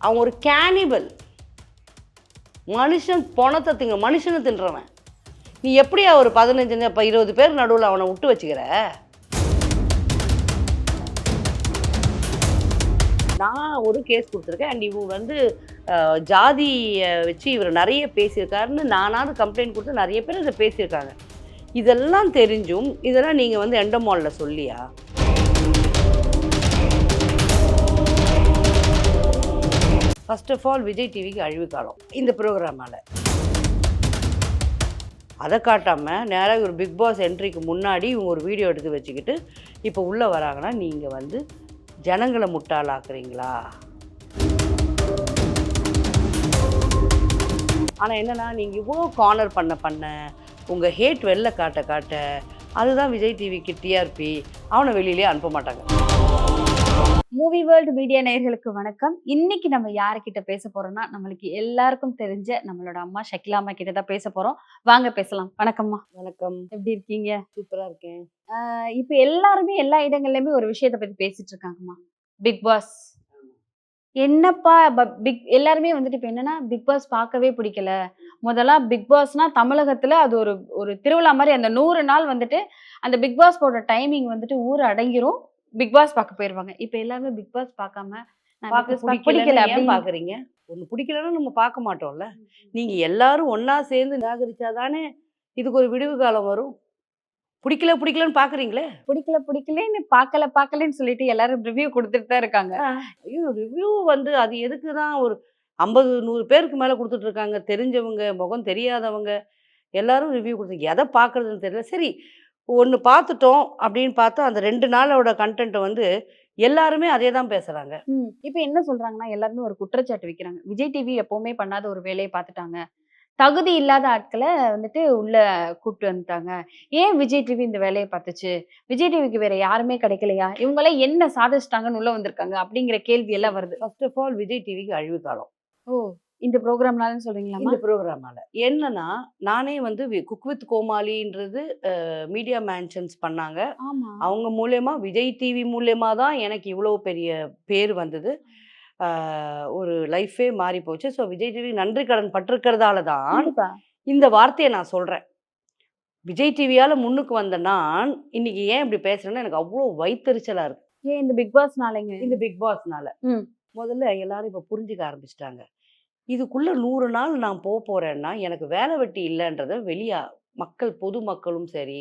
அவன் ஒரு கேனிபல். மனுஷன் பணத்தை மனுஷனை தின்றவன். நீ எப்படியா ஒரு 15 இப்போ 20 பேர் நடுவில் அவனை விட்டு வச்சுக்கிற? நான் ஒரு கேஸ் கொடுத்துருக்கேன். அண்ட் இவங்க வந்து ஜாதியை வச்சு இவர் நிறைய பேசியிருக்காருன்னு நானாவது கம்ப்ளைண்ட் கொடுத்து நிறைய பேர் இதை பேசியிருக்காங்க. இதெல்லாம் தெரிஞ்சும் இதெல்லாம் நீங்கள் வந்து எண்டமாலில் சொல்லியா? ஃபர்ஸ்ட் ஆஃப் ஆல் விஜய் டிவிக்கு அழிவு காலம் இந்த ப்ரோக்ராமால். அதை காட்டாமல் நேராக ஒரு பிக் பாஸ் என்ட்ரிக்கு முன்னாடி இவங்க ஒரு வீடியோ எடுத்து வச்சுக்கிட்டு இப்போ உள்ளே வராங்கன்னா நீங்கள் வந்து ஜனங்களை முட்டாளாக்குறீங்களா? ஆனால் என்னென்னா நீங்கள் இவ்வளோ கார்னர் பண்ண உங்கள் ஹேட் வெளில காட்ட அதுதான் விஜய் டிவிக்கு டிஆர்பி. அவனை வெளியிலே அனுப்ப மாட்டாங்க. மூவி வேர்ல்டு மீடியா நேயர்களுக்கு வணக்கம். இன்னைக்கு நம்ம யாருக்கிட்ட பேச போறோம்னா, நம்மளுக்கு எல்லாருக்கும் தெரிஞ்ச நம்மளோட அம்மா ஷக்கிலா அம்மா கிட்ட தான் பேச போறோம். வாங்க பேசலாம். வணக்கம்மா. வணக்கம். எப்படி இருக்கீங்க? சூப்பராக இருக்கேன். இப்போ எல்லாருமே எல்லா இடங்கள்லயுமே ஒரு விஷயத்தை பத்தி பேசிட்டு இருக்காங்கம்மா. பிக் பாஸ் என்னப்பா எல்லாருமே வந்துட்டு இப்போ என்னன்னா பிக் பாஸ் பார்க்கவே பிடிக்கல. முதல்ல பிக் பாஸ்னா தமிழகத்துல அது ஒரு திருவிழா மாதிரி. அந்த 100 நாள் வந்துட்டு அந்த பிக் பாஸ் போடுற டைமிங் வந்துட்டு ஊர் அடங்கிரும். பிக் பாஸ் பார்க்க போயிருவாங்க. இப்போ எல்லாருமே பிக் பாஸ் பார்க்காம பிடிக்கல அப்படின்னு பாக்குறீங்க. ஒன்று பிடிக்கலன்னா நம்ம பார்க்க மாட்டோம்ல. நீங்க எல்லாரும் ஒன்னா சேர்ந்து நிராகரிச்சாதானே இதுக்கு ஒரு விடுவு காலம் வரும். பிடிக்கலன்னு பாக்குறீங்களே. பிடிக்கலன்னு பார்க்கலன்னு சொல்லிட்டு எல்லாரும் ரிவ்யூ கொடுத்துட்டு தான் இருக்காங்க. ஐயோ, ரிவ்யூ வந்து அது எதுக்கு தான் ஒரு 50-100 பேருக்கு மேல கொடுத்துட்டு இருக்காங்க. தெரிஞ்சவங்க, முகம் தெரியாதவங்க எல்லாரும் ரிவ்யூ கொடுத்து எதை பார்க்குறதுன்னு தெரியல. சரி, ஒன்று பார்த்துட்டோம் அப்படின்னு பார்த்தா அந்த 2 நாளோட கண்டென்ட்டை வந்து எல்லாருமே அதே தான் பேசுகிறாங்க. இப்போ என்ன சொல்கிறாங்கன்னா, எல்லாருமே ஒரு குற்றச்சாட்டு வைக்கிறாங்க. விஜய் டிவி எப்போவுமே பண்ணாத ஒரு வேலையை பார்த்துட்டாங்க. தகுதி இல்லாத ஆட்களை வந்துட்டு உள்ள கூப்பிட்டு வந்துட்டாங்க. ஏன் விஜய் டிவி இந்த வேலையை பார்த்துச்சு? விஜய் டிவிக்கு வேற யாருமே கிடைக்கலையா? இவங்களாம் என்ன சாதிச்சிட்டாங்கன்னு உள்ள வந்திருக்காங்க அப்படிங்கிற கேள்வி எல்லாம் வருது. ஃபர்ஸ்ட் ஆஃப் ஆல் விஜய் டிவிக்கு அழிவு காலம். ஓ, இந்த ப்ரோக்ராம்னால சொல்றீங்களா? இந்த ப்ரோக்ராமால என்னன்னா, நானே வந்து குக் வித் கோமாளின்றது மீடியா மேன்ஷன்ஸ் பண்ணாங்க. அவங்க மூலயமா விஜய் டிவி மூலயமா தான் எனக்கு இவ்வளோ பெரிய பேர் வந்தது. ஒரு லைஃபே மாறி போச்சு. ஸோ விஜய் டிவி நன்றி கடன் பட்டிருக்கிறதால தான் இந்த வார்த்தையை நான் சொல்கிறேன். விஜய் டிவியால் முன்னுக்கு வந்த நான் இன்னைக்கு ஏன் இப்படி பேசுறேன்னா எனக்கு அவ்வளோ வயித்தெரிச்சலாக இருக்கு. ஏன் இந்த பிக் பாஸ்னாலங்க? இந்த பிக் பாஸ்னால முதல்ல எல்லாரும் இப்போ புரிஞ்சுக்க ஆரம்பிச்சிட்டாங்க. இதுக்குள்ள 100 நாள் நான் போறேன்னா எனக்கு வேலை வெட்டி இல்லைன்றத பொதுமக்களும் சரி,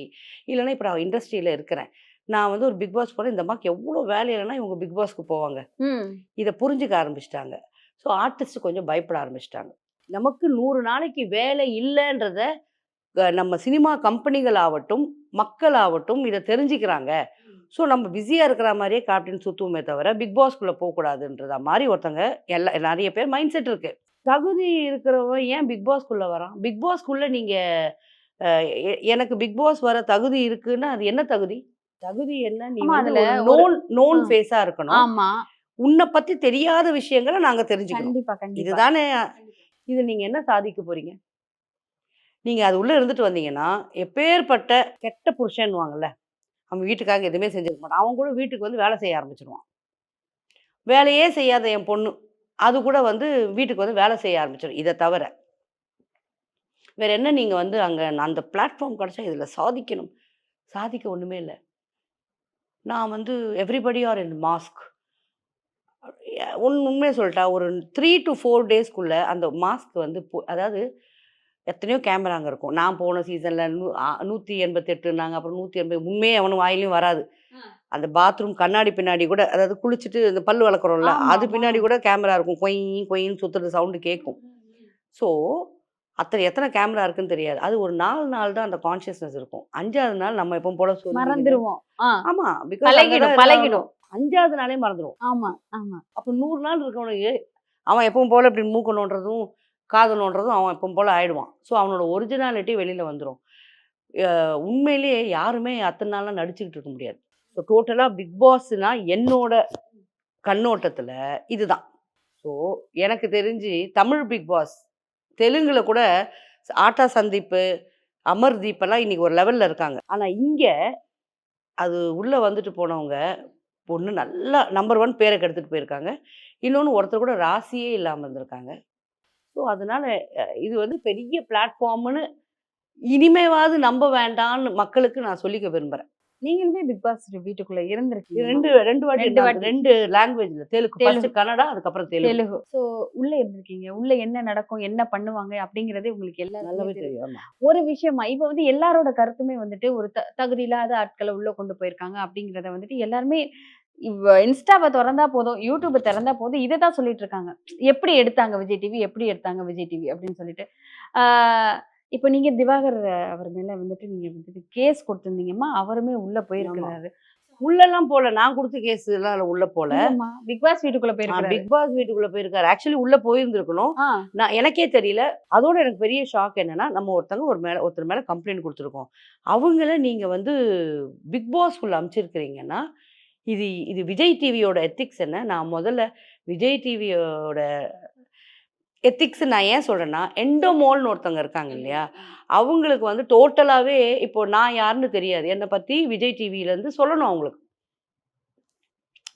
இல்லைன்னா இப்போ நான் இண்டஸ்ட்ரியில இருக்கிறேன், நான் வந்து ஒரு பிக் பாஸ் போகிறேன், இந்த அம்மாக்கு எவ்வளோ வேலை இல்லைன்னா இவங்க பிக் பாஸ்க்கு போவாங்க. இதை புரிஞ்சுக்க ஆரம்பிச்சிட்டாங்க. ஸோ ஆர்டிஸ்ட் கொஞ்சம் பயப்பட ஆரம்பிச்சிட்டாங்க. நமக்கு 100 நாளைக்கு வேலை இல்லைன்றத நம்ம சினிமா கம்பெனிகள் ஆகட்டும், மக்கள் ஆகட்டும் இதை தெரிஞ்சுக்கிறாங்க. ஸோ நம்ம பிஸியாக இருக்கிற மாதிரியே காப்பின்னு சுற்றுவோமே தவிர பிக் பாஸ்குள்ளே போகக்கூடாதுன்றத மாதிரி ஒருத்தங்க நிறைய பேர் மைண்ட் செட் இருக்கு. தகுதி இருக்கிறவன் ஏன் பிக் பாஸ்குள்ளே வரான்? பிக் பாஸ்குள்ளே நீங்கள் எனக்கு பிக் பாஸ் வர தகுதி இருக்குன்னா அது என்ன தகுதி? தகுதி என்ன? நீ நோன் ஃபேஸா இருக்கணும். ஆமா, உன்னை பத்தி தெரியாத விஷயங்களை நாங்க தெரிஞ்சுக்கணும். கண்டிப்பா. இதுதானே. இது நீங்க என்ன சாதிக்க போறீங்க? நீங்க அது உள்ள இருந்துட்டு வந்தீங்கன்னா எப்பேற்பட்ட கெட்ட புருஷன் வாங்கல்ல, அவன் வீட்டுக்காக எதுவுமே செஞ்சிருக்க மாட்டான். அவன் கூட வீட்டுக்கு வந்து வேலை செய்ய ஆரம்பிச்சிருவான். வேலையே செய்யாத என் பொண்ணு அது கூட வந்து வீட்டுக்கு வந்து வேலை செய்ய ஆரம்பிச்சிடும். இதை தவிர வேற என்ன? நீங்க வந்து அங்க அந்த பிளாட்ஃபார்ம் கிடைச்சா இதுல சாதிக்கணும். சாதிக்க ஒண்ணுமே இல்லை. நான் வந்து எவ்ரிபடி ஆர் இன் மாஸ்க். உண்மையை சொல்லிட்டா ஒரு 3 to 4 டேஸ்க்குள்ள அந்த மாஸ்க் வந்து அதாவது எத்தனையோ கேமரா அங்கே இருக்கும். நான் போன சீசனில் 188நாங்க, அப்புறம் 180. உண்மையே அவனும் வாயிலையும் வராது. அந்த பாத்ரூம் கண்ணாடி பின்னாடி கூட, அதாவது குளிச்சுட்டு இந்த பல்லு வளர்க்குறோம்ல, அது பின்னாடி கூட கேமரா இருக்கும். கொயின்னு சுற்றுறது சவுண்டு கேட்கும். ஸோ எத்தனை கேமரா இருக்குன்னு தெரியாது. அது ஒரு 4 நாள் தான் அந்த கான்ஷியஸ்னஸ் இருக்கும். 5வது நாள் நம்ம எப்பவும் போல மறந்துடுவோம். ஆமா, பழகிடும். 5வது நாளே மறந்துடும். ஆமா. அப்போ 100 நாள் இருக்கவனுக்கு அவன் எப்பவும் போல இப்படி மூக்க நோண்டுறதும் காதல் நோண்டுறதும் அவன் எப்பவும் போல ஆயிடுவான். ஸோ அவனோட ஒரிஜினாலிட்டி வெளியில வந்துடும். உண்மையிலேயே யாருமே அத்தனை நாள்லாம் நடிச்சுக்கிட்டு இருக்க முடியாது. ஸோ டோட்டலாக பிக் பாஸ்னா என்னோட கண்ணோட்டத்தில் இதுதான். ஸோ எனக்கு தெரிஞ்சு தமிழ் பிக் பாஸ், தெலுங்குல கூட ஆட்டா சந்தீப்பு, அமர்தீப் எல்லாம் இன்னைக்கு ஒரு லெவலில் இருக்காங்க. ஆனால் இங்கே அது உள்ளே வந்துட்டு போனவங்க பொண்ணு நல்லா நம்பர் 1 பேரை கெடுத்துட்டு போயிருக்காங்க. இன்னொன்னு ஒருத்தர் கூட ராசியே இல்லாம இருந்திருக்காங்க. ஸோ அதனால இது வந்து பெரிய பிளாட்ஃபார்ம்னு இனிமேவாவது நம்ப வேண்டான்னு மக்களுக்கு நான் சொல்லிக்க விரும்புறேன். நீங்களுமே பிக் பாஸ் வீட்டுக்குள்ள இருந்திருக்கீங்க. 2 வாட்டி 2 நான் வாட்டி. 2 லாங்குவேஜ்ல தெலுங்கு. ஃபர்ஸ்ட் தெலுங்கு. கன்னடா, அதுக்கப்புறம் தெலுங்கு. தெலுங்கு. சோ உள்ள இருந்திருக்கீங்க. உள்ள என்ன நடக்கும், என்ன பண்ணுவாங்க அப்படிங்கிறதே உங்களுக்கு எல்லாருக்குமே நல்லாவே தெரியும். தெரியும். ஆமா. ஒரு விஷயமா இப்ப வந்து எல்லாரோட கருத்துமே வந்துட்டு ஒரு தகுதி இல்லாத ஆட்கள உள்ள கொண்டு போயிருக்காங்க அப்படிங்கிறத வந்துட்டு எல்லாருமே இன்ஸ்டாவ தொறந்தா போதும், யூடியூப திறந்தா போதும், இத தான் சொல்லிட்டு இருக்காங்க. எப்படி எடுத்தாங்க விஜய் டிவி? எப்படி எடுத்தாங்க விஜய் டிவி? அப்படின்னு சொல்லிட்டு. ஆ இப்ப நீங்க திவாகர் அவர் மேல வந்துட்டு நீங்க வந்துட்டு கேஸ் குடுத்திருந்தீங்கம்மா. அவருமே உள்ள ஆமா. போயிருக்கிறாரு. உள்ளலாம் போல. நான் குடுத்த கேஸ்லாம் உள்ள போல. இல்லம்மா. பிக் பாஸ் வீட்டுக்குள்ள போயிருக்கிறாரு. பிக் பாஸ் வீட்டுக்குள்ள போயிருக்காரு. ஆக்சுவலி உள்ள போயிருந்திருக்கணும். ஆ. எனக்கே தெரியல. அதோட எனக்கு பெரிய ஷாக் என்னன்னா, நம்ம ஒருத்தர் மேல கம்ப்ளைண்ட் குடுத்துருக்கோம். அவங்கள நீங்க வந்து பிக் பாஸ்க்குள்ள அனுப்பிச்சிருக்கிறீங்கன்னா, இது இது விஜய் டிவியோட எத்திக்ஸ் என்ன? நான் முதல்ல விஜய் டிவியோட எத்திக்ஸ் நான் ஏன் சொல்றேன்னா, எண்டோமோல்னு ஒருத்தவங்க இருக்காங்க இல்லையா? அவங்களுக்கு வந்து டோட்டலாவே இப்போ நான் யாருன்னு தெரியாது. என்ன பத்தி விஜய் டிவிலருந்து சொல்லணும் அவங்களுக்கு.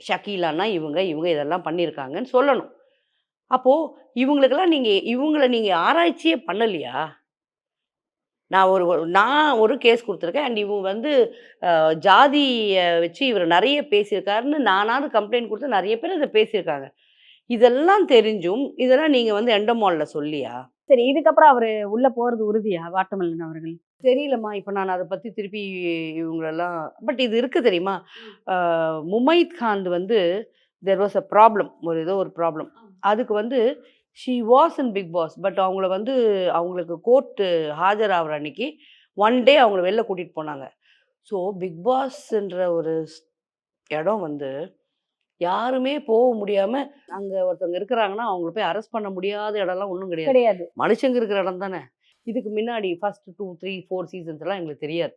ஷக்கீலான்னா இவங்க, இவங்க இதெல்லாம் பண்ணியிருக்காங்கன்னு சொல்லணும். அப்போ இவங்கள நீங்க ஆராய்ச்சியே பண்ணலையா? நான் ஒரு கேஸ் குடுத்துருக்கேன். அண்ட் இவங்க வந்து ஜாதிய வச்சு இவரு நெறைய பேசியிருக்காருன்னு நானாவது கம்ப்ளைண்ட் குடுத்து நெறைய பேர் அத பேசியிருக்காங்க. இதெல்லாம் தெரிஞ்சும், இதெல்லாம் நீங்க வந்து எண்டோமால்ல சொல்லியா? சரி இதுக்கப்புறம் அவரு உள்ள போறது உறுதியா? வாட்டமல்லன் அவர்கள். தெரியலம்மா. இப்ப நான் அத பத்தி திருப்பி இவங்களெல்லாம் பட் இது இருக்கு தெரியுமா? அ முமைத் கான் வந்து தேர் வாஸ் அ ப்ராப்ளம். ஏதோ ஒரு ப்ராப்ளம். அதுக்கு வந்து she was in Bigg Boss. But அவங்களுக்கு கோர்ட் ஆஜராகுற அன்னைக்கு ஒன் டே அவங்கள வெளில கூட்டிட்டு போனாங்க. ஸோ பிக் பாஸ்ன்ற ஒரு இடம் வந்து யாருமே போக முடியாம, அங்க ஒருத்தவங்க இருக்கிறாங்கன்னா, அவங்கள போய் அரெஸ்ட் பண்ண முடியாத இடம்லாம் ஒண்ணும் கிடையாது. கிடையாது. மனுஷங்க இருக்கிற இடம் தானே. இதுக்கு முன்னாடி ஃபர்ஸ்ட் 2, 3, 4 சீசன்ஸ்லாம் எங்களுக்கு தெரியாது.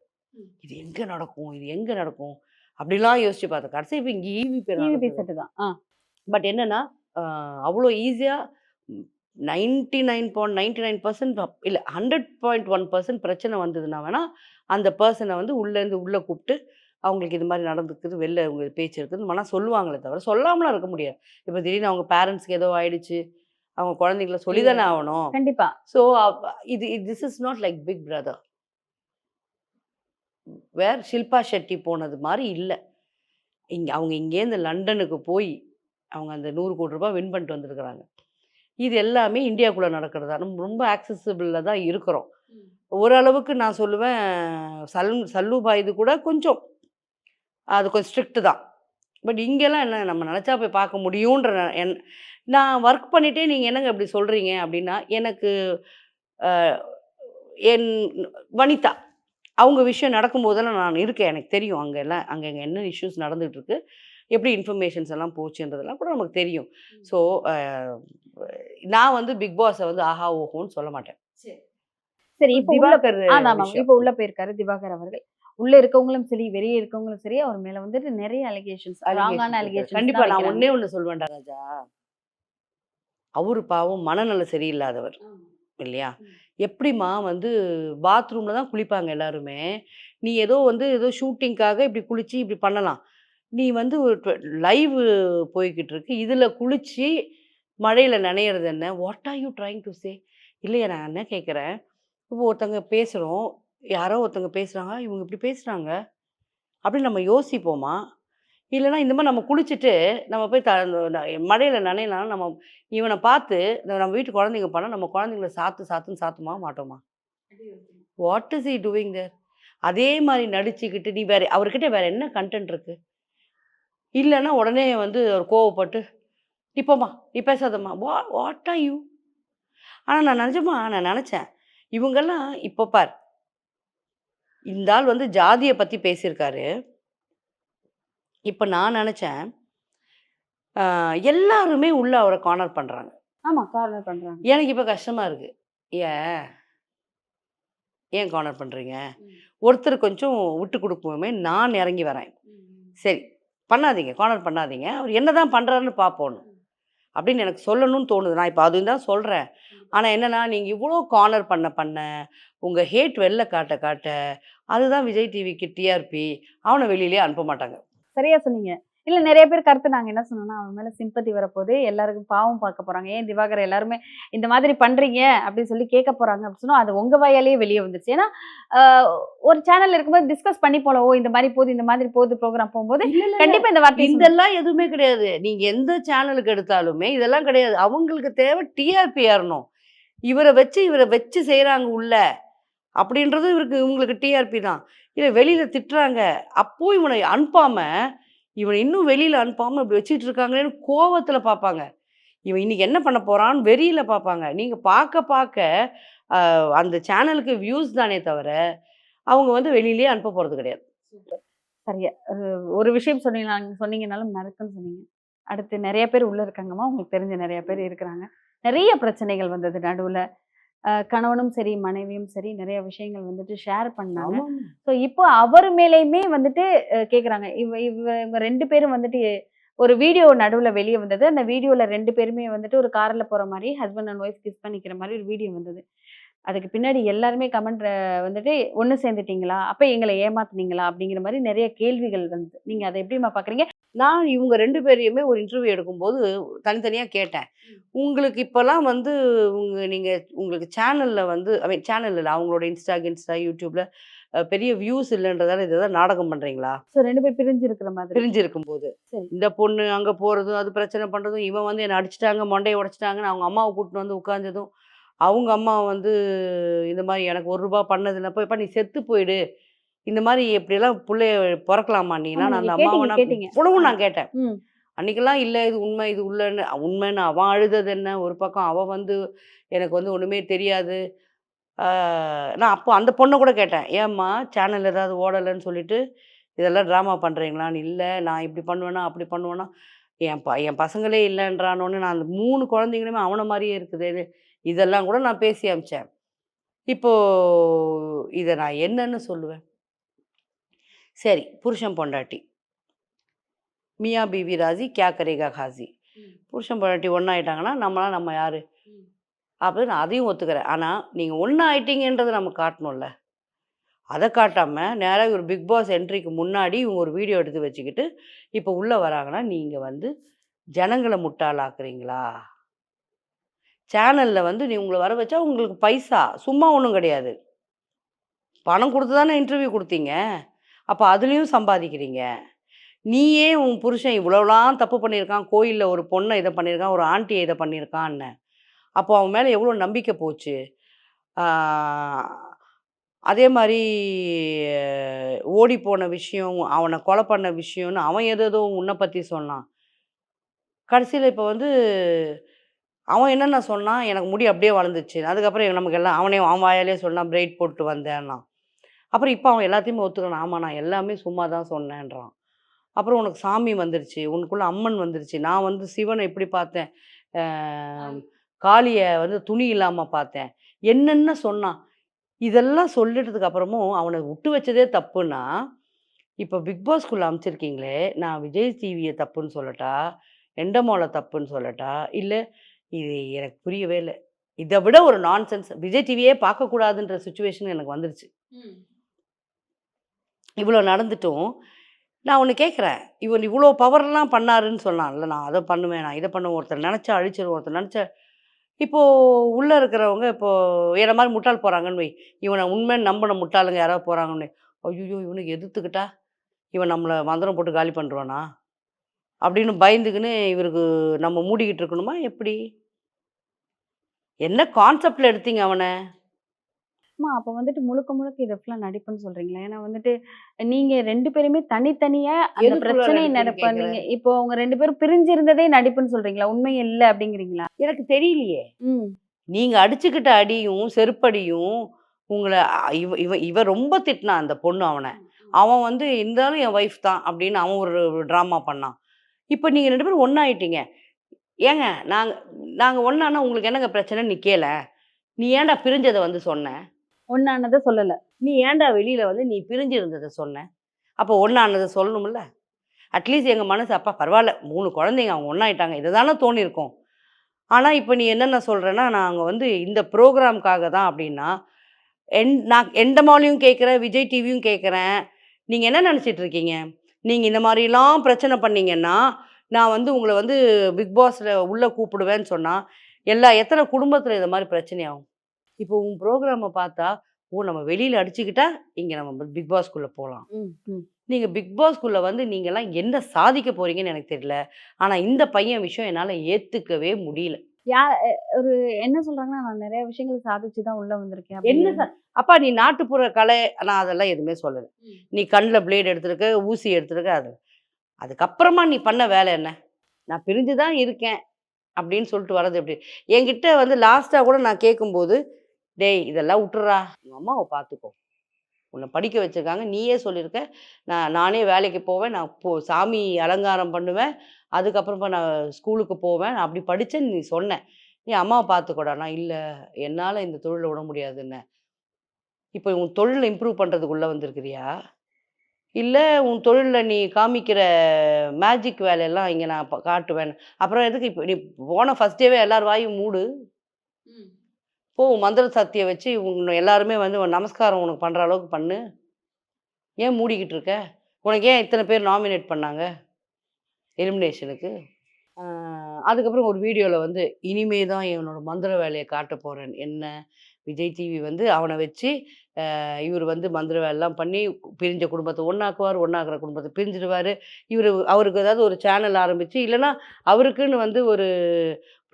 இது எங்க நடக்கும்? இது எங்க நடக்கும்? அப்படிலாம் யோசிச்சு பார்த்தேன். கடைசி இப்ப இங்க ஈவிபி ஈவிபி நடந்தது. செட்டு தான். பட் என்னன்னா, அ அவ்ளோ ஈஸியா 99.99% இல்ல 100.1% பிரச்சனை வந்ததுன்னா வேணா, அந்த பெர்சன வந்து உள்ள கூப்ட்டு, அவங்களுக்கு இது மாரி நடந்துக்குது, வெளில உங்க பேச்சு இருக்குதுன்னு வேணா சொல்லுவாங்களே தவிர, சொல்லாமலாம் இருக்க முடியாது. இப்ப திடீர்னு அவங்க பேரண்ட்ஸ்க்கு ஏதோ ஆயிடுச்சு, அவங்க குழந்தைங்கள சொல்லி தானே ஆவணும். கண்டிப்பா. So this is not like Big Brother. Shilpa Shetty போனது மாரி இல்ல. அவங்க இங்கேருந்து லண்டனுக்கு போய், அவங்க அந்த ரூ. 100,00,00,000 வின் பண்ணிட்டு வந்திருக்கிறாங்க. இது எல்லாமே இந்தியாக்குள்ள நடக்கிறதா. நம்ம ரொம்ப ஆக்சஸபிள்ல தான் இருக்கிறோம். ஓரளவுக்கு நான் சொல்லுவேன், சல்லூபா இது கூட கொஞ்சம் அது கொஞ்சம் ஸ்ட்ரிக்ட் தான். பட் இங்கெல்லாம் என்ன நம்ம நெனச்சா போய் பார்க்க முடியுன்ற நான் ஒர்க் பண்ணிட்டே நீங்க என்னங்க இப்படி சொல்றீங்க அப்படின்னா, எனக்கு அ என் வனிதா அவங்க விஷயம் நடக்கும்போதெல்லாம் நான் இருக்கேன். எனக்கு தெரியும். அங்க என்ன இஷ்யூஸ் நடந்துட்டு இருக்கு. எப்படி இன்ஃபர்மேஷன்ஸ் எல்லாம் போச்சுன்றதெல்லாம் கூட நமக்கு தெரியும். ஸோ அ நான் வந்து பிக் பாஸ வந்து ஆஹா, ஓஹோன்னு சொல்ல மாட்டேன். சரி இப்ப உள்ள திவாகர் ஆமாம். விஷயம். இப்ப உள்ள போயிருக்காரு திவாகர் அவர்கள். உள்ள இருக்கவங்களும் சரி, வெளிய இருக்கவங்களும் சரி, அவர் மேல வந்துட்டு நெறைய அலிகேஷன்ஸ், ராங்கான அலிகேஷன்ஸ் கண்டிப்பா நான் ஒண்ணே ஒண்ணு சொல்வேன்டா ராஜா. அவரு பாவம் மனநலம் சரியில்லாதவர். இல்லையா? எப்படிம்மா வந்து பாத்ரூம்ல தான் குளிப்பாங்க எல்லாருமே. நீ ஏதோ ஷூட்டிங்க்காக இப்படி குளிச்சு இப்படி பண்ணலாம். நீ வந்து ஒரு லைவ் போய்க்கிட்டு இருக்கு. இதுல குளிச்சு மழையில நனையிறது என்ன? What are you trying to say? இல்லையா நான் என்ன கேட்கிறேன், இப்போ ஒருத்தங்க பேசுறோம். யாரோ ஒருத்தங்க பேசுறாங்க. இவங்க இப்படி பேசுறாங்க. அப்படின்னு நம்ம யோசிப்போமா? இல்லன்னா இந்த மாரி நம்ம குளிச்சுட்டு நம்ம போய் மழையில நனையலாம் நம்ம இவன பார்த்து நம்ம வீட்டு குழந்தைங்க பண்ணா நம்ம குழந்தைங்கள சாத்துன்னு சாத்துமா மாட்டோமா? வாட் இஸ் ஹி டூயிங் தேர்? அதே மாரி நடிச்சுக்கிட்டு நீ அவர்கிட்ட வேற என்ன கன்டென்ட் இருக்கு? இல்லன்னா உடனே வந்து அவர் கோவப்பட்டு, "நீ போம்மா, நீ பேசாதம்மா." What are you? ஆனா நான் நெனச்சேன். இவங்கலாம் இப்போ பார், இந்த ஆள் வந்து ஜாதிய பத்தி பேசியிருக்காரு. இப்ப நான் நெனச்சேன், எல்லாருமே உள்ள அவர கார்னர் பண்றாங்க. ஆமா. கார்னர் பண்றாங்க. எனக்கு இப்ப கஷ்டமா இருக்கு. ஏன்? ஏன் கார்னர் பண்றீங்க? ஒருத்தர் கொஞ்சம் விட்டு குடுப்போமே, நான் இறங்கி வரேன். சரி, பண்ணாதீங்க. கார்னர் பண்ணாதீங்க. அவர் என்னதான் பண்றாருன்னு பார்ப்போம். அப்படின்னு எனக்கு சொல்லணும்னு தோணுது. நான் இப்ப அதுவும் தான் சொல்றேன். ஆனா என்னன்னா, நீங்க இவ்ளோ கார்னர் பண்ண, உங்க ஹேட் வெளில காட்ட, அதுதான் விஜய் டிவிக்கு டிஆர்பி. அவன வெளியிலயே அனுப்ப மாட்டாங்க. சரியா சொன்னீங்க. இல்ல நிறைய பேர் கருத்து நாங்க என்ன சொன்னோம்னா, அவன் மேல சிம்பத்தி வரப்போது, எல்லாருக்கும் பாவம் பார்க்க போறாங்க. ஏன் திவாகர் எல்லாருமே இந்த மாதிரி பண்றீங்க அப்படின்னு சொல்லி கேட்க போறாங்க அப்படின்னு சொன்னா, அது உங்க வாயாலேயே வெளிய வந்துருச்சு. ஏன்னா, அ ஒரு சேனல்ல இருக்கும்போது டிஸ்கஸ் பண்ணி போலாம். ஓ! இந்த மாரி போகுது, இந்த மாதிரி போகுது ப்ரோகிராம் போகும்போது, இல்ல, இல்ல, இல்ல. கண்டிப்பா இந்த வார்த்தைய சொல்லணும். இதெல்லாம் எதுவுமே கிடையாது. நீங்க எந்த சேனலுக்கு எடுத்தாலுமே இதெல்லாம் கிடையாது. அவங்களுக்கு தேவை டிஆர்பி ஏறணும். இவர வச்சு செய்றாங்க உள்ள. அப்படின்றது இவங்களுக்கு டிஆர்பி தான். இல்ல வெளியில திட்டுறாங்க. அப்போ இவன அனுப்பாம, இவன இன்னும் வெளியில அனுப்பாம இப்படி வச்சுட்டு இருக்காங்களேன்னு கோவத்துல பார்ப்பாங்க. இவன் இன்னைக்கு என்ன பண்ண போறான்னு வெறியில பார்ப்பாங்க. நீங்க பார்க்க பார்க்க அந்த சேனலுக்கு வியூஸ் தானே தவிர, அவங்க வந்து வெளியிலயே அனுப்ப போறது கிடையாது. சரியா. ஒரு விஷயம் சொன்னீங்கனாலும் நறுக்குன்னு சொன்னீங்க. அடுத்து நெறைய பேர் உள்ள இருக்காங்கம்மா. உங்களுக்கு தெரிஞ்ச நெறைய பேர் இருக்கிறாங்க. நெறைய பிரச்சனைகள் வந்தது நடுவுல. கணவனும் சரி, மனைவியும் சரி நெறைய விஷயங்கள் வந்துட்டு ஷேர் பண்ணாங்க. ஆமாமா. ஸோ இப்போ அவர் மேலயுமே வந்துட்டு கேட்குறாங்க. இவங்க 2 பேரும் வந்துட்டு ஒரு வீடியோ நடுவுல வெளிய வந்தது. அந்த வீடியோல 2 பேருமே வந்துட்டு ஒரு கார்ல போற மாரி ஹஸ்பண்ட் அண்ட் ஒய்ஃப் கிஸ் பண்ணிக்கிற மாரி ஒரு வீடியோ வந்தது. அதுக்கு பின்னாடி எல்லாருமே கமெண்ட்ல வந்துட்டு ஒண்ணு சேர்ந்துட்டீங்களா? அப்ப எங்கள ஏமாத்துனீங்களா? அப்படிங்கிற மாரி நெறைய கேள்விகள் வந்தது. நீங்க அத எப்படிம்மா பார்க்குறீங்க? நான் இவங்க 2 பேரையுமே ஒரு இன்டர்வியூ எடுக்கும்போது தனித்தனியா கேட்டேன். உங்களுக்கு இப்பலாம் வந்து நீங்க உங்களுக்கு சேனல்ல வந்து ஐ மீன் சேனல் இல்ல. அவங்களோட இன்ஸ்டா, யூடியூப்ல பெரிய வியூஸ் இல்லன்றதால இத தான் நாடகம் பண்றீங்களா? ஸோ 2 பேர் பிரிஞ்சு இருக்கிற மாதிரி. பிரிஞ்சு இருக்கும்போது. சரி. இந்த பொண்ணு அங்க போறதும், அது பிரச்சனை பண்றதும், இவன் வந்து என்ன அடிச்சுட்டாங்க, மண்டைய உடைச்சுட்டாங்கன்னு அவங்க அம்மாவ கூட்டிட்டு வந்து உட்கார்ந்ததும், அவங்க அம்மா வந்து இந்த மாரி எனக்கு ரூ. 1 பண்ணதில்ல. எப்பா நீ செத்து போயிடு. இந்த மாரி இப்படியெல்லாம் புள்ளைய பொறக்கலாமா ஆமா நீலாம்? நான் நீங்க அந்த அம்மாவ கேட்டீங்க, நான் கேட்டீங்க. இவ்வளவும் ஆ. நான் கேட்டேன். ம். அன்னைக்கெல்லாம் இல்ல இது உண்மை, இது உள்ளன்னு உண்மைன்னு அவன் அழுதது என்ன, ஒரு பக்கம் அவ வந்து எனக்கு வந்து ஒண்ணுமே தெரியாது. ஆ நான் அப்போ அந்த பொண்ண கூட கேட்டேன். ஏம்மா சேனல் ஏதாவது ஓடலன்னு சொல்லிட்டு, இதெல்லாம் ட்ராமா பண்றீங்களான்னு, இல்ல நான் இப்படி பண்ணுவேனா, அப்படி பண்ணுவேனா, என் பசங்களே இல்லன்றானோனே நான் அந்த 3 குழந்தைங்களுமே அவன மாரியே இருக்குதேன்னு, இதெல்லாம் கூட நான் பேசி அனுப்பிச்சேன். இப்போ இத நான் என்னன்னு சொல்லுவேன்? சரி, புருஷன் பொண்டாட்டி. மியா பீவி ராஜி, கியா கரேகா காசி. ம். புருஷன் பொண்டாட்டி ஒண்ணாயிட்டாங்கன்னா, நம்ம யாரு? ம். அப்படின்னு நான் அதையும் ஒத்துக்கிறேன். ஆனா, நீங்க ஒண்ணு ஆயிட்டீங்கன்றத நம்ம காட்டணும்ல. அத காட்டாம, நேரா ஒரு பிக் பாஸ் என்ட்ரிக்கு முன்னாடி இவங்க ஒரு வீடியோ எடுத்து வச்சுக்கிட்டு, இப்போ உள்ள வராங்கன்னா, நீங்க வந்து ஜனங்கள முட்டாளாக்குறீங்களா? சேனல்ல வந்து உங்கள வர வச்சா உங்களுக்கு பைசா. சும்மா ஒண்ணும் கிடையாது. பணம் குடுத்து தானே இன்டர்வியூ குடுத்தீங்க. அப்ப அதுலயும் சம்பாதிக்கிறீங்க. நீயே உன் புருஷன் இவ்வளோலாம் தப்பு பண்ணியிருக்கான். கோயில்ல ஒரு பொண்ண இத பண்ணியிருக்கான். ஒரு ஆன்டிய இத பண்ணியிருக்கான்ன. அப்போ அவன் மேல எவ்வளோ நம்பிக்கை போச்சு. ஆ அதே மாரி ஓடிப்போன விஷயம், அவன கொலை பண்ண விஷயம்னு அவன் ஏதேதோ உன்ன பத்தி சொன்னான். கடைசியில இப்ப வந்து அவன் என்னென்ன சொன்னான், எனக்கு முடி அப்படியே வளர்ந்துச்சு. அதுக்கப்புறம் நமக்கு எல்லாம் அவன் வாயாலேயே சொன்னான், பிரைட் போட்டு வந்தேன்னான். அப்புறம் இப்ப அவன் எல்லாத்தையுமே ஒத்துக்கிறான். ஆமா நான் எல்லாமே சும்மா தான் சொன்னேன்றான். அப்புறம் உனக்கு சாமி வந்துருச்சு. உனக்குள்ள அம்மன் வந்துருச்சு. நான் வந்து சிவன எப்படி பார்த்தேன்? அ காளிய வந்து துணி இல்லாம பார்த்தேன். என்னென்ன சொன்னான். இதெல்லாம் சொல்லிட்டதுக்கு அப்புறமும் அவன விட்டு வச்சதே தப்புன்னா, இப்ப பிக் பாஸ்குள்ள அனுப்பிச்சிருக்கீங்களே, நான் விஜய் டிவிய தப்புன்னு சொல்லட்டா? எண்டமால தப்புன்னு சொல்லட்டா? இல்ல இது எனக்கு புரியவே இல்ல. இத விட ஒரு நான்சென்ஸ் விஜய் டிவியே பார்க்கக்கூடாதுன்ற சிச்சுவேஷன் எனக்கு வந்துருச்சு. ம். இவ்வளோ நடந்துட்டும், நான் ஒண்ணு கேட்கிறேன். இவர் இவ்வளோ பவர்லாம் பண்ணாருன்னு சொன்னான்ல, நான் அத பண்ணுவேன், நான் இத பண்ணுவேன். ஒருத்தர் நெனச்சா அழிச்சிருவேன், ஒருத்தர் நெனச்சா இப்போ உள்ள இருக்கிறவங்க இப்போ என்ன மாரி முட்டாள் போறாங்கன்னு வை. இவன உண்மைன்னு நம்புன முட்டாளுங்க யாராவது போறாங்கன்னு வை. ஐய்யய்யோ! இவனுக்கு எதிர்த்துக்கிட்டா, இவன் நம்மள மந்திரம் போட்டு காலி பண்ணிருவானா? அப்படின்னு பயந்துக்கின்னு இவருக்கு நம்ம மூடிக்கிட்டு இருக்கணுமா எப்படி? என்ன கான்செப்ட்ல எடுத்தீங்க அவன? அம்மா அப்ப வந்துட்டு முழுக்க முழுக்க இது ஃபுல்லா நடிப்புன்னு சொல்றீங்களா? ஏன்னா வந்துட்டு நீங்க 2 பேருமே தனித்தனியா அந்த எதுக்குள்ள பிரச்சனைய நடிப்புன்னு நீங்க கேட்கிறேன். இப்போ அவங்க 2 பேரும் பிரிஞ்சு இருந்ததே நடிப்புன்னு சொல்றீங்களா? உண்மை இல்ல அப்படிங்கிறீங்களா? எனக்கு தெரியலையே! ம். நீங்க அடிச்சுக்கிட்ட அடியும், செருப்படியும் உங்கள இவ இவ இவ ரொம்ப திட்டினா அந்த பொண்ணு அவன. அவன் வந்து இருந்தாலும் என் ஒய்ஃப் தான் அப்படின்னு அவன் ஒரு ட்ராமா பண்ணான். இப்ப நீங்க 2 பேரும் ஒண்ணாயிட்டீங்க. ஏங்க நாங்க நாங்க ஒண்ணானா உங்களுக்கு என்னங்க பிரச்சனைன்னு நீ கேளேன். நீ ஏன்டா பிரிஞ்சத வந்து சொன்ன? ஒண்ணானத சொல்லல. நீ ஏன்டா வெளியில வந்து நீ பிரிஞ்சு இருந்தத சொன்ன? அப்போ ஒண்ணானத சொல்லணும்ல? அட்லீஸ்ட் எங்க மனசு அப்பா பரவால்ல 3 குழந்தைங்க அவங்க ஒண்ணாயிட்டாங்க. இத தானே தோணியிருக்கும். ஆனா இப்ப நீ என்னென்ன சொல்றேன்னா, நாங்க வந்து இந்த ப்ரோகிராம்க்காக தான் அப்படின்னா, நான் எண்டமாலையும் கேட்கிறேன், விஜய் டிவியும் கேட்கிறேன். நீங்க என்ன நெனச்சிட்டு இருக்கீங்க? நீங்கள் இந்த மாதிரிலாம் பிரச்சனை பண்ணீங்கன்னா நான் வந்து உங்களை வந்து பிக் பாஸில் உள்ளே கூப்பிடுவேன்னு சொன்னால் எத்தனை குடும்பத்தில் இந்த மாதிரி பிரச்சனையாகும். இப்போ உன் ப்ரோக்ராமை பார்த்தா நம்ம வெளியில் அடிச்சுக்கிட்டா இங்கே நம்ம பிக் பாஸ்குள்ளே போகலாம். நீங்கள் பிக் பாஸ்குள்ளே வந்து நீங்கள்லாம் என்ன சாதிக்க போகிறீங்கன்னு எனக்கு தெரியல. ஆனால் இந்த பையன் விஷயம் என்னால் ஏற்றுக்கவே முடியல. ஒரு என்ன சொல்றாங்கன்னா, நான் நிறைய விஷயங்கள் சாதிச்சு தான் உள்ள வந்திருக்கேன் என்ன அப்படின்னு. அப்பா நீ நாட்டுப்புற கலை நான் அதெல்லாம் எதுவுமே சொல்லலை. நீ கண்ணில் பிளேடு எடுத்துருக்க, ஊசி எடுத்துருக்க, அதுக்கப்புறமா நீ பண்ண வேலை என்ன? நான் பிரிஞ்சு தான் இருக்கேன் அப்படின்னு சொல்லிட்டு வர்றது எப்படி? என்கிட்ட வந்து லாஸ்ட்டாக கூட நான் கேட்கும்போது, டேய் இதெல்லாம் விட்டுறா, உங்கள் அம்மாவை பார்த்துக்கோ, உன்னை படிக்க வச்சிருக்காங்க, நீயே சொல்லியிருக்க, நானே வேலைக்கு போவேன், நான் சாமி அலங்காரம் பண்ணுவேன், அதுக்கப்புறமா நான் ஸ்கூலுக்கு போவேன், நான் அப்படி படித்தேன்னு நீ சொன்ன, நீ அம்மாவை பார்த்துக்கோடா. நான் இல்லை, என்னால் இந்த தொழிலை விட முடியாதுன்னு. இப்போ உன் தொழிலை இம்ப்ரூவ் பண்ணுறதுக்குள்ளே வந்திருக்கிறியா, இல்லை உன் தொழிலில் நீ காமிக்கிற மேஜிக் வேலையெல்லாம் இங்கே நான் காட்டுவேன். அப்புறம் எதுக்கு இப்போ நீ போன ஃபஸ்ட் டேவே எல்லார் வாயும் மூடு, போ மந்திர சக்தியை வச்சு உன்னை எல்லாருமே வந்து நமஸ்காரம் உனக்கு பண்ணுற அளவுக்கு பண்ணு. ஏன் மூடிக்கிட்டு இருக்க? உனக்கு ஏன் இத்தனை பேர் நாமினேட் பண்ணாங்க எலிமினேஷனுக்கு? அதுக்கப்புறம் ஒரு வீடியோவில் வந்து இனிமே தான் என்னோட மந்திர வேலையை காட்ட போகிறேன். என்ன விஜய் டிவி வந்து அவனை வச்சு இவர் வந்து மந்திர வேலைலாம் பண்ணி பிரிஞ்ச குடும்பத்தை ஒன்றாக்குவார், ஒன்றாக்குற குடும்பத்தை பிரிஞ்சிடுவார். அவருக்கு ஏதாவது ஒரு சேனல் ஆரம்பித்து, இல்லைன்னா அவருக்குன்னு வந்து ஒரு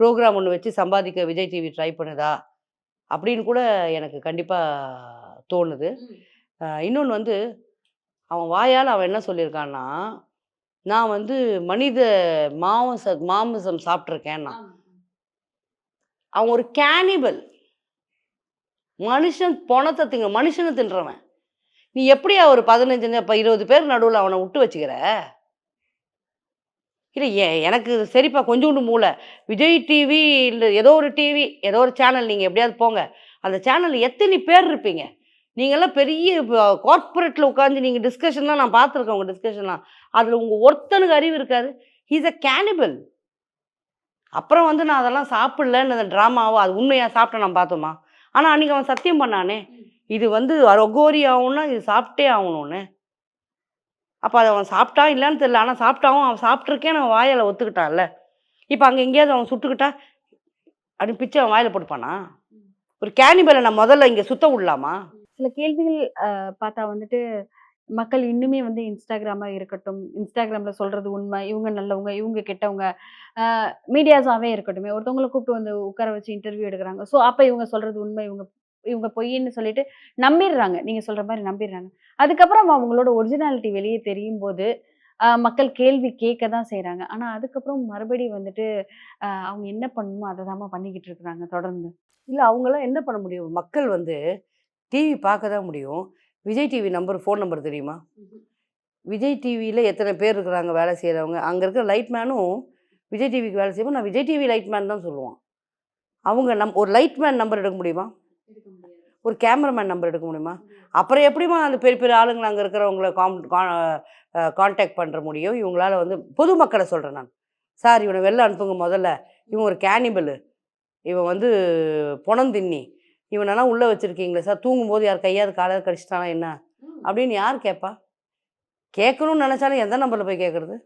ப்ரோக்ராம் ஒன்று வச்சு சம்பாதிக்க விஜய் டிவி ட்ரை பண்ணுதா அப்படின்னு கூட எனக்கு கண்டிப்பாக தோணுது. இன்னொன்று வந்து அவன் வாயால் அவன் என்ன சொல்லியிருக்கான்னா, நான் வந்து மனித மாமிசம் சாப்பிட்ருக்கேன்னா. அவன் ஒரு கேனிபல். மனுஷன் பொணத்தை மனுஷனை தின்றவன். நீ எப்படியா ஒரு 15 20 பேர் நடுவில் அவனை விட்டு வச்சுக்கிற? இல்லை எனக்கு சரிப்பா கொஞ்சோண்டு மூளை. விஜய் டிவி இல்லை ஏதோ ஒரு டிவி, ஏதோ ஒரு சேனல், நீங்கள் எப்படியாவது போங்க. அந்த சேனலில் எத்தனை பேர் இருப்பீங்க? நீங்கள்லாம் பெரிய கார்ப்பரேட்டில் உட்காந்து நீங்கள் டிஸ்கஷன்லாம் நான் பார்த்துருக்கேன். உங்கள் டிஸ்கஷன்லாம் அதில் உங்கள் ஒருத்தனுக்கு அறிவு இருக்காது. He's a cannibal. அப்புறம் வந்து நான் அதெல்லாம் சாப்பிடலன்னு அந்த ட்ராமாவோ அது உண்மையாக சாப்பிட்டேன் நான் பார்த்தோமா? ஆனால் அன்றைக்கி அவன் சத்தியம் பண்ணானே, இது வந்து அகோரி ஆகணும்னா இது சாப்பிட்டே ஆகணும்னு. அப்போ அதை அவன் சாப்பிட்டான் இல்லைன்னு தெரியல, ஆனால் சாப்பிட்டாவும் அவன் சாப்பிட்ருக்கேன்னு அவன் வாயில் ஒத்துக்கிட்டான்ல. இப்போ அங்கே எங்கேயாவது அவன் சுட்டுக்கிட்டா அப்படின்னு பிச்சு அவன் வாயில் போட்டுப்பானா? ஒரு கேனிபலை நான் முதல்ல இங்கே சுத்த விடலாமா? சில கேள்விகள் பார்த்தா வந்துட்டு மக்கள் இன்னுமே வந்து இன்ஸ்டாகிராமா இருக்கட்டும், இன்ஸ்டாகிராம்ல சொல்றது உண்மை, இவங்க நல்லவங்க, இவங்க கெட்டவங்க, மீடியாஸாவே இருக்கட்டுமே, ஒருத்தவங்கள கூப்பிட்டு வந்து உட்கார வச்சு இன்டர்வியூ எடுக்குறாங்க. ஸோ அப்ப இவங்க சொல்றது உண்மை, இவங்க இவங்க பொய்ன்னு சொல்லிட்டு நம்பிடுறாங்க. நீங்க சொல்ற மாரி நம்பிடுறாங்க. அதுக்கப்புறம் அவங்களோட ஒரிஜினாலிட்டி வெளியே தெரியும்போது, மக்கள் கேள்வி கேட்க தான் செய்றாங்க. ஆனா அதுக்கப்புறம் மறுபடியும் வந்துட்டு அவங்க என்ன பண்ணணுமோ அத தாம்மா பண்ணிக்கிட்டு இருக்கிறாங்க தொடர்ந்து. இல்லை அவங்களாம் என்ன பண்ண முடியும்? மக்கள் வந்து டிவி பார்க்க தான் முடியும். விஜய் டிவி ஃபோன் நம்பர் தெரியுமா? விஜய் டிவியில் எத்தனை பேர் இருக்கிறாங்க வேலை செய்கிறவங்க? அங்கே இருக்கிற லைட்மேனும் விஜய் டிவிக்கு வேலை செய்வோம், நான் விஜய் டிவி லைட்மேன் தான் சொல்லுவான். அவங்க ஒரு லைட்மேன் நம்பர் எடுக்க முடியுமா? ஒரு கேமராமேன் நம்பர் எடுக்க முடியுமா? அப்புறம் எப்படிமா அந்த பெரிய பெரிய ஆளுங்களை அங்கே இருக்கிறவங்கள கான்டாக்ட் பண்ணுற முடியும்? இவங்களால வந்து பொதுமக்களை சொல்கிறேன் நான். சார் இவனை வெளில அனுப்புங்க முதல்ல, இவன் ஒரு கேனிபலு, இவன் வந்து பொணந்தின்னி, இவனெல்லாம் உள்ளே வச்சுருக்கீங்களே சார், தூங்கும்போது யார் கையாவது காலையில் கடிச்சிட்டானா என்ன அப்படின்னு யார் கேட்பா? கேட்கணும்னு நினச்சாலும் எந்த நம்பரில் போய் கேட்குறது?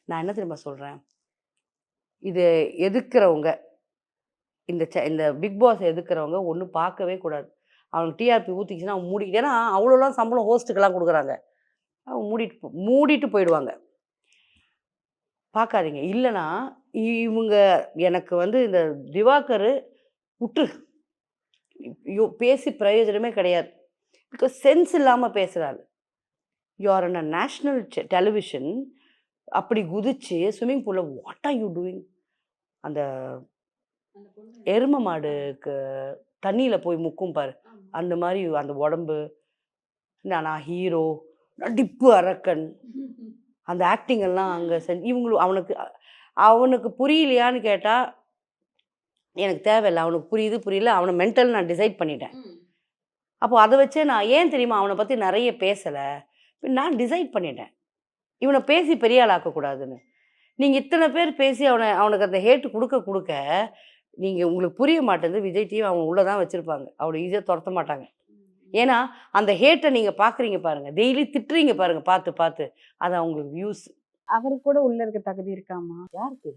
நான் என்ன தெரியுமா சொல்கிறேன், இது எதிர்க்கிறவங்க, இந்த பிக் பாஸ் எதிர்க்கிறவங்க ஒன்றும் பார்க்கவே கூடாது. அவனுக்கு டிஆர்பி ஊற்றிக்கிச்சுன்னா அவன் மூடிக்கிட்டு, ஏன்னா அவ்வளோலாம் சம்பளம் ஹோஸ்ட்டுக்கெல்லாம் கொடுக்குறாங்க, அவங்க மூடிட்டு போயிடுவாங்க. பார்க்காதீங்க. இல்லைன்னா இவங்க எனக்கு வந்து இந்த திவாகர் விட்டுரு, பேசி பிரயோஜனமே கிடையாது. பிகாஸ் சென்ஸ் இல்லாமல் பேசுகிறாள். You are in a national television, அப்படி குதிச்சு ஸ்விம்மிங் பூலில் வாட் ஆர் யூ டூயிங்? அந்த எரும மாடுக்கு தண்ணியில் போய் முக்கும் பாரு, அந்த மாதிரி அந்த உடம்பு. நான் ஹீரோ, நடிப்பு அரக்கன், அந்த ஆக்டிங் எல்லாம் அங்கே இவங்களும் அவனுக்கு புரியலையான்னு கேட்டால் எனக்கு தேவையில்லை. அவனுக்கு புரியுது புரியல, அவனை மென்டல் நான் டிசைட் பண்ணிட்டேன். அப்போ அதை வச்சே நான் ஏன் தெரியுமா அவனை பற்றி நிறைய பேசலை, நான் டிசைட் பண்ணிட்டேன் இவனை பேசி பெரிய ஆள் ஆக்கக்கூடாதுன்னு. நீங்கள் இத்தனை பேர் பேசி அவனுக்கு அந்த ஹேட்டு கொடுக்க உங்களுக்கு புரிய மாட்டேங்குது. விஜய் டிவி அவன் உள்ளே தான் வச்சுருப்பாங்க, அவ்வளோ ஈஸியாக துரத்த மாட்டாங்க. ஏன்னா அந்த ஹேட்டை நீங்க பாக்குறீங்க பாருங்க, டெய்லி திட்டுறீங்க பாருங்க பார்த்து பார்த்து, அது அவங்களுக்கு வியூஸ். அவருக்கு கூட உள்ள இருக்க தகுதி இருக்காமா? யாருக்கு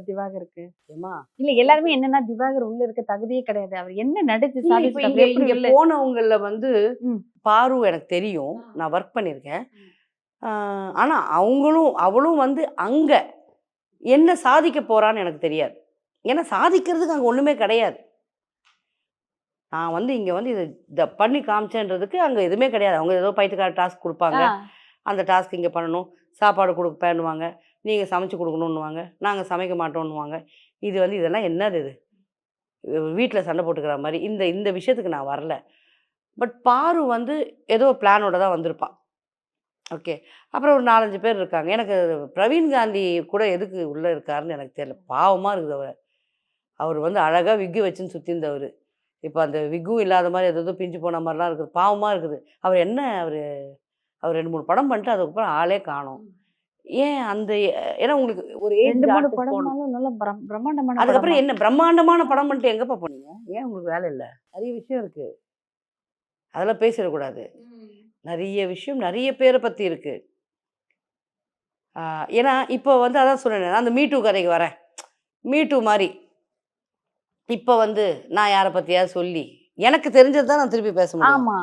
திவாகருக்கு. ஏமா? இல்ல எல்லாருமே என்னன்னா திவாகர் உள்ள இருக்க தகுதியே கிடையாது. அவர் என்ன நடிச்சு இல்ல இப்ப சாதிச்சுட்டு இங்க அவர் எப்படி இங்க உள்ள போனவங்கல வந்து ம். பாரு எனக்கு தெரியும், நான் ஒர்க் பண்ணியிருக்கேன். ஆனா அவளும் வந்து அங்க என்ன சாதிக்க போறான்னு எனக்கு தெரியாது. ஏன்னா சாதிக்கிறதுக்கு அங்க ஒண்ணுமே கிடையாது. நான் வந்து இங்க வந்து இத பண்ணி காமிச்சேன்றதுக்கு அங்க எதுவுமே கிடையாது. அவங்க ஏதோ பைத்தியக்கார டாஸ்க் குடுப்பாங்க. ஆ. அந்த டாஸ்க் இங்க பண்ணணும். சாப்பாடு குடுப்பேன்னுவாங்க. நீங்க சமைச்சு குடுக்கணுன்னுவாங்க. நாங்க சமைக்க மாட்டோன்னுவாங்க. இது வந்து இதெல்லாம் என்னது இது? வீட்ல சண்டை போட்டுக்கிற மாரி. இந்த இந்த விஷயத்துக்கு நான் வரல. பட் பாரு வந்து ஏதோ பிளானோட தான் வந்திருப்பா. ஓகே. அப்புறம் ஒரு 4, 5 பேர் இருக்காங்க. எனக்கு பிரவீன் காந்தி கூட எதுக்கு உள்ள இருக்காருன்னு எனக்கு தெரியல. பாவமா இருக்குது அவரு. அவரு வந்து அழகா விக்கு வச்சுன்னு சுத்தியிருந்தவரு. இப்ப அந்த விக்கும் இல்லாத மாரி ஏதேதோ பிஞ்சு போன மாரிலாம் இருக்குது. பாவமா இருக்குது. அவர் என்ன அவர் 2, 3 படம் பண்ணிட்டு அதுக்கப்புறம் ஆளே காணோம். ஏன் அந்த ஏன்னா உங்களுக்கு ஒரு 2, ஏஜ் 3 ஆர்டிஸ்ட் போணும். படம்னாலும் நல்ல பிரம்மாண்டமான படமா? அதுக்கப்புறம் என்ன பிரம்மாண்டமான படம் பண்ணிட்டு எங்கப்பா போனீங்க? ஏன் உங்களுக்கு வேலை இல்ல? நெறைய விஷயம் இருக்கு. அதெல்லாம் பேசிறக்கூடாது. நெறைய விஷயம் நெறைய பேர பத்தி இருக்கு. ஏன்னா இப்போ வந்து அதான் சொன்னேனே, அந்த மீ டூ கதைக்கு வரேன். மீ டூ மாரி. இப்ப வந்து நான் யார பத்தியாவது சொல்லி, எனக்கு தெரிஞ்சது தான் நான் திருப்பி பேச முடியும். ஆமா.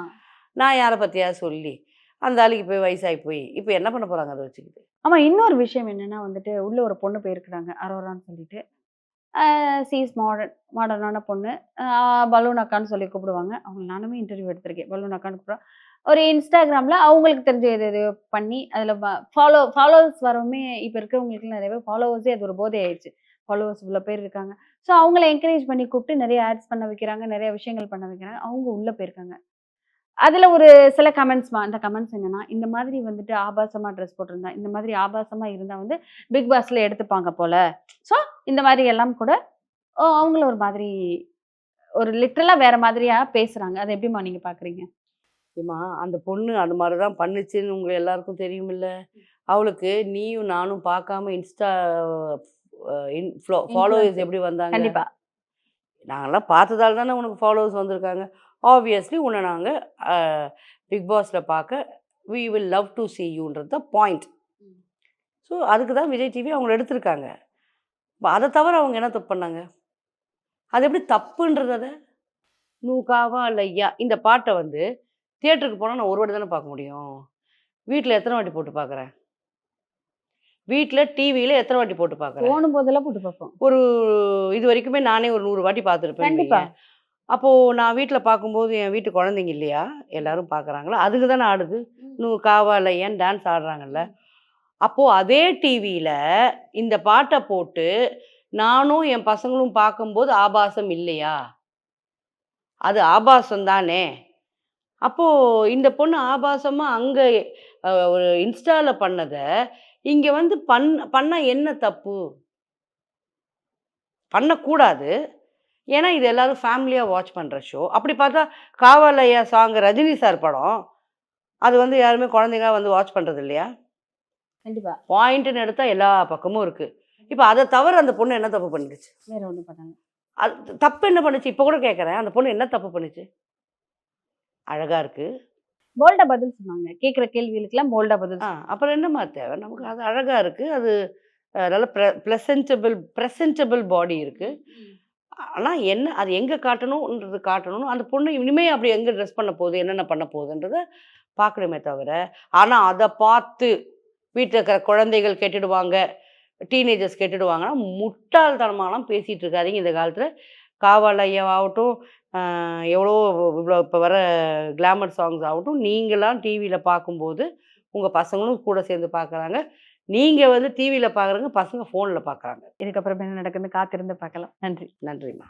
நான் யார பத்தியாவது சொல்லி, அந்த ஆளுக்கு போய் வயசாகி போய், இப்ப என்ன பண்ண போறாங்க அத வச்சுக்கிட்டு? ஆமா. இன்னொரு விஷயம் என்னன்னா வந்துட்டு, உள்ள ஒரு பொண்ணு போயிருக்கிறாங்க. அரோரான்னு சொல்லிட்டு. ஷி இஸ் மாடர்னான பொண்ணு. அ பலூன் அக்கான்னு சொல்லி கூப்பிடுவாங்க. அவங்கள நானுமே இன்டர்வியூ எடுத்திருக்கேன். பலூன் அக்கான்னு கூப்பிடுவா. ஒரு இன்ஸ்டாகிராம்ல அவங்களுக்கு தெரிஞ்ச எது எதையோ பண்ணி, அதில ஃபாலோவர்ஸ் வரவுமே இப்ப இருக்கிறவங்களுக்குலாம் நெறைய பேர் ஃபாலோவர்ஸே அது ஒரு போதை ஆயிடுச்சு. ஃபாலோவர்ஸ் இவ்வளோ பேர் இருக்காங்க. ஸோ அவங்கள என்கரேஜ் பண்ணி கூப்பிட்டு நெறைய ஆட்ஸ் பண்ண வைக்கிறாங்க. நெறைய விஷயங்கள் பண்ண வைக்கிறாங்க. அவங்க உள்ள போயிருக்காங்க. அதுல ஒரு சில கமெண்ட்ஸ்மா. அந்த கமெண்ட்ஸ் என்னன்னா, இந்த மாதிரி வந்துட்டு ஆபாசமா ட்ரெஸ் போட்டிருந்தா, இந்த மாதிரி ஆபாசமா இருந்தா வந்து பிக் பாஸ்ல எடுத்துப்பாங்க போல. ஸோ இந்த மாரி எல்லாம் கூட அவங்கள ஒரு மாதிரி ஒரு லிட்டரலா வேற மாதிரியா பேசுறாங்க. அத எப்படிம்மா நீங்க பார்க்குறீங்க? ஏம்மா அந்த பொண்ணு அந்த மாரி தான் பண்ணுச்சுன்னு உங்க எல்லாருக்கும் தெரியுமில்ல? அவளுக்கு நீயும் நானும் பார்க்காம இன்ஸ்டா ஃபாலோவர்ஸ் இன்ஃப்ளூயன்சர். எப்படி வந்தாங்க? கண்டிப்பா. நாங்கலாம் பார்த்ததால தானே உனக்கு ஃபாலோவர்ஸ் வந்திருக்காங்க. ஆப்வியஸ்லி உன்ன நாங்க அ பிக் பாஸ்ல பார்க்க வி வில் லவ் டூ சீ யூன்றது தான் பாயிண்ட். ஸோ அதுக்கு தான் விஜய் டிவி அவங்கள எடுத்திருக்காங்க. அத தவிர அவங்க என்ன தப்பு பண்ணாங்க? அது எப்படி தப்புன்றது அத? "நூகாவா லையா" இந்த பாட்ட வந்து தியேட்டருக்கு போனா நான் ஒரு வாட்டி தானே பார்க்க முடியும். வீட்ல எத்தன வாட்டி போட்டு பார்க்குறேன்? வீட்ல டிவில எத்தன வாட்டி போட்டு பார்க்குறேன்? தோணும் போதெல்லாம் போட்டு பார்ப்போம். ஒரு இதுவரைக்குமே நானே ஒரு 100 வாட்டி பார்த்துருப்பேன்னு கண்டிப்பா. வையேன். அப்போ நான் வீட்ல பார்க்கும்போது என் வீட்டு குழந்தைங்க இல்லையா? எல்லாரும் பார்க்குறாங்களா? அதுங்க தானே ஆடுது. காவா லையான்னு டான்ஸ் ஆடுறாங்கல்ல. அப்போ அதே டிவில இந்த பாட்ட போட்டு நானும் என் பசங்களும் பார்க்கும்போது ஆபாசம் இல்லையா? அது ஆபாசம் தானே! அப்போ இந்த பொண்ணு ஆபாசமா அங்க ஒரு இன்ஸ்டால பண்ணத, இங்க வந்து பண்ணா என்ன தப்பு? பண்ணக்கூடாது. ஏன்னா, இது எல்லாரும் ஃபேமிலியா வாட்ச் பண்ற ஷோ. அப்படி பார்த்தா, காவாலய்யா சாங் ரஜினி சார் படம். அது வந்து யாருமே குழந்தைங்க வந்து வாட்ச் பண்றது இல்லையா? கண்டிப்பா. பாயிண்ட்ன்னு எடுத்தா எல்லா பக்கமும் இருக்கு. இப்ப அத தவிர அந்த பொண்ணு என்ன தப்பு பண்ணுச்சு? வேற ஒண்ணும் பண்ணல. அது தப்பு என்ன பண்ணுச்சு? இப்ப கூட கேட்கிறேன். அந்த பொண்ணு என்ன தப்பு பண்ணுச்சு? அழகா இருக்கு. போல்டா பதில் சொன்னாங்க. கேட்கிற கேள்விகளுக்கெல்லாம் போல்டா பதில் அப்புறம் என்னம்மா தேவை? நமக்கு அது அழகா இருக்கு. அது நல்ல பிரசன்டபிள் பாடி இருக்கு. ஆனா என்ன அது எங்க காட்டணும்ன்றது காட்டணும். அந்த பொண்ணு இனிமே அப்படி எங்க ட்ரெஸ் பண்ண போகுது, என்னென்ன பண்ண போகுதுன்றத பார்க்கணுமே தவிர, ஆனா அத பார்த்து வீட்ல இருக்கிற குழந்தைகள் கெட்டுடுவாங்க, டீனேஜர்ஸ் கெட்டுடுவாங்கன்னா, முட்டாள்தனமாலாம் பேசிட்டு இருக்காதீங்க இந்த காலத்துல. காவால் ஐயாவாகட்டும், அ எவ்வளோ இவ்வளோ இப்ப வர கிளாமர் சாங்ஸ் ஆகட்டும், நீங்கலாம் டிவில பார்க்கும்போது, உங்க பசங்களும் கூட சேர்ந்து பார்க்குறாங்க. நீங்க வந்து டிவில பார்க்குறங்க, பசங்க ஃபோன்ல பார்க்குறாங்க. இதுக்கப்புறம் என்ன நடக்குதுன்னு காத்திருந்து பார்க்கலாம். நன்றி. நன்றிம்மா.